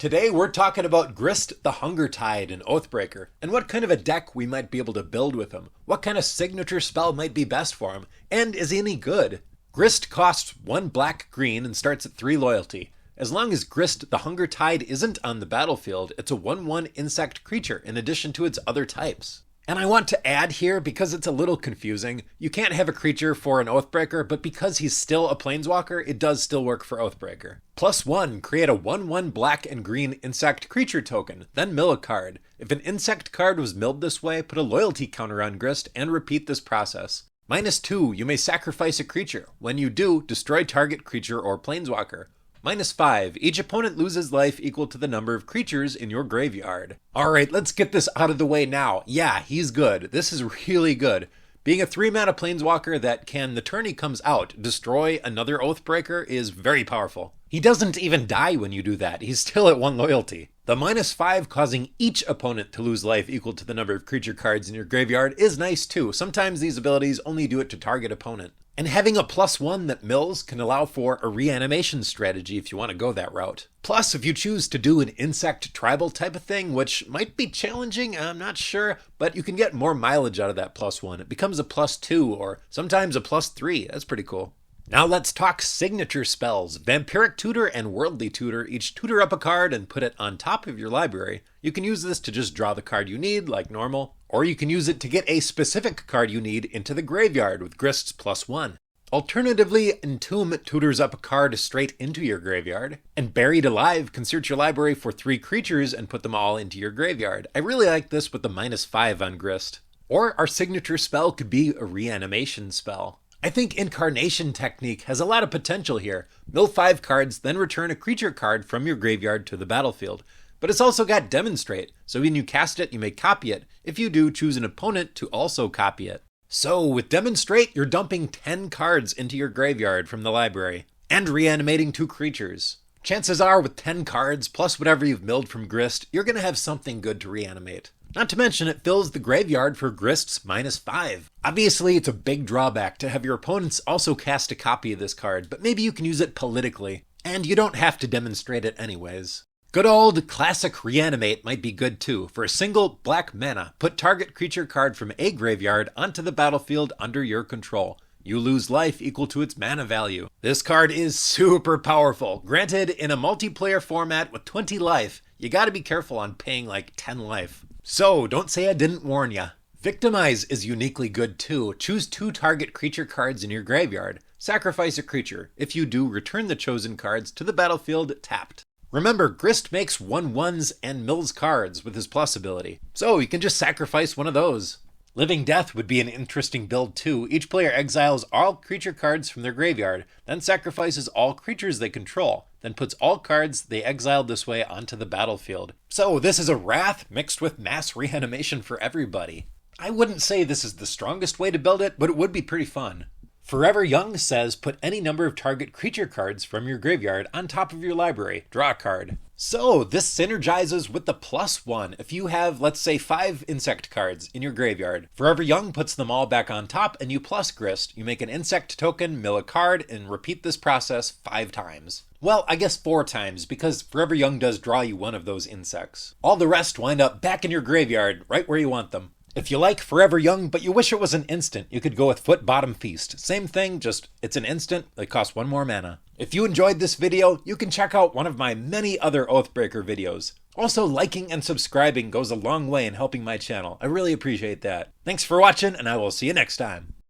Today we're talking about Grist the Hunger Tide and Oathbreaker, and what kind of a deck we might be able to build with him, what kind of signature spell might be best for him, and is he any good? Grist costs 1 black-green and starts at 3 loyalty. As long as Grist the Hunger Tide isn't on the battlefield, it's a 1/1 insect creature in addition to its other types. And I want to add here, because it's a little confusing, you can't have a creature for an Oathbreaker, but because he's still a Planeswalker, it does still work for Oathbreaker. +1, create a 1/1 black and green insect creature token, then mill a card. If an insect card was milled this way, put a loyalty counter on Grist and repeat this process. -2, you may sacrifice a creature. When you do, destroy target creature or Planeswalker. -5, each opponent loses life equal to the number of creatures in your graveyard. Alright, let's get this out of the way now. Yeah, he's good. This is really good. Being a 3-mana Planeswalker that can, the turn he comes out, destroy another Oathbreaker is very powerful. He doesn't even die when you do that. He's still at 1 loyalty. The -5 causing each opponent to lose life equal to the number of creature cards in your graveyard is nice too. Sometimes these abilities only do it to target opponent. And having a +1 that mills can allow for a reanimation strategy if you want to go that route. Plus, if you choose to do an insect tribal type of thing, which might be challenging, I'm not sure, but you can get more mileage out of that +1. It becomes a +2 or sometimes a +3. That's pretty cool. Now let's talk signature spells. Vampiric Tutor and Worldly Tutor each tutor up a card and put it on top of your library. You can use this to just draw the card you need, like normal, or you can use it to get a specific card you need into the graveyard with Grist's +1. Alternatively, Entomb tutors up a card straight into your graveyard, and Buried Alive can search your library for 3 creatures and put them all into your graveyard. I really like this with the -5 on Grist. Or our signature spell could be a reanimation spell. I think Incarnation Technique has a lot of potential here. Mill 5 cards, then return a creature card from your graveyard to the battlefield. But it's also got Demonstrate, so when you cast it, you may copy it. If you do, choose an opponent to also copy it. So with Demonstrate, you're dumping 10 cards into your graveyard from the library, and reanimating 2 creatures. Chances are with 10 cards, plus whatever you've milled from Grist, you're going to have something good to reanimate. Not to mention it fills the graveyard for Grist's -5. Obviously it's a big drawback to have your opponents also cast a copy of this card, but maybe you can use it politically, and you don't have to demonstrate it anyways. Good old classic Reanimate might be good too. For a single black mana, put target creature card from a graveyard onto the battlefield under your control. You lose life equal to its mana value. This card is super powerful. Granted, in a multiplayer format with 20 life, you gotta be careful on paying like 10 life. So, don't say I didn't warn ya. Victimize is uniquely good too. Choose 2 target creature cards in your graveyard. Sacrifice a creature. If you do, return the chosen cards to the battlefield tapped. Remember, Grist makes 1/1s and mills cards with his plus ability, so you can just sacrifice one of those. Living Death would be an interesting build too. Each player exiles all creature cards from their graveyard, then sacrifices all creatures they control, then puts all cards they exiled this way onto the battlefield. So this is a Wrath mixed with mass reanimation for everybody. I wouldn't say this is the strongest way to build it, but it would be pretty fun. Forever Young says put any number of target creature cards from your graveyard on top of your library. Draw a card. So this synergizes with the +1. If you have, let's say, 5 insect cards in your graveyard, Forever Young puts them all back on top and you plus Grist. You make an insect token, mill a card, and repeat this process 5 times. Well, I guess 4 times, because Forever Young does draw you one of those insects. All the rest wind up back in your graveyard, right where you want them. If you like Forever Young, but you wish it was an instant, you could go with Foot Bottom Feast. Same thing, just it's an instant, it costs 1 more mana. If you enjoyed this video, you can check out one of my many other Oathbreaker videos. Also, liking and subscribing goes a long way in helping my channel. I really appreciate that. Thanks for watching, and I will see you next time.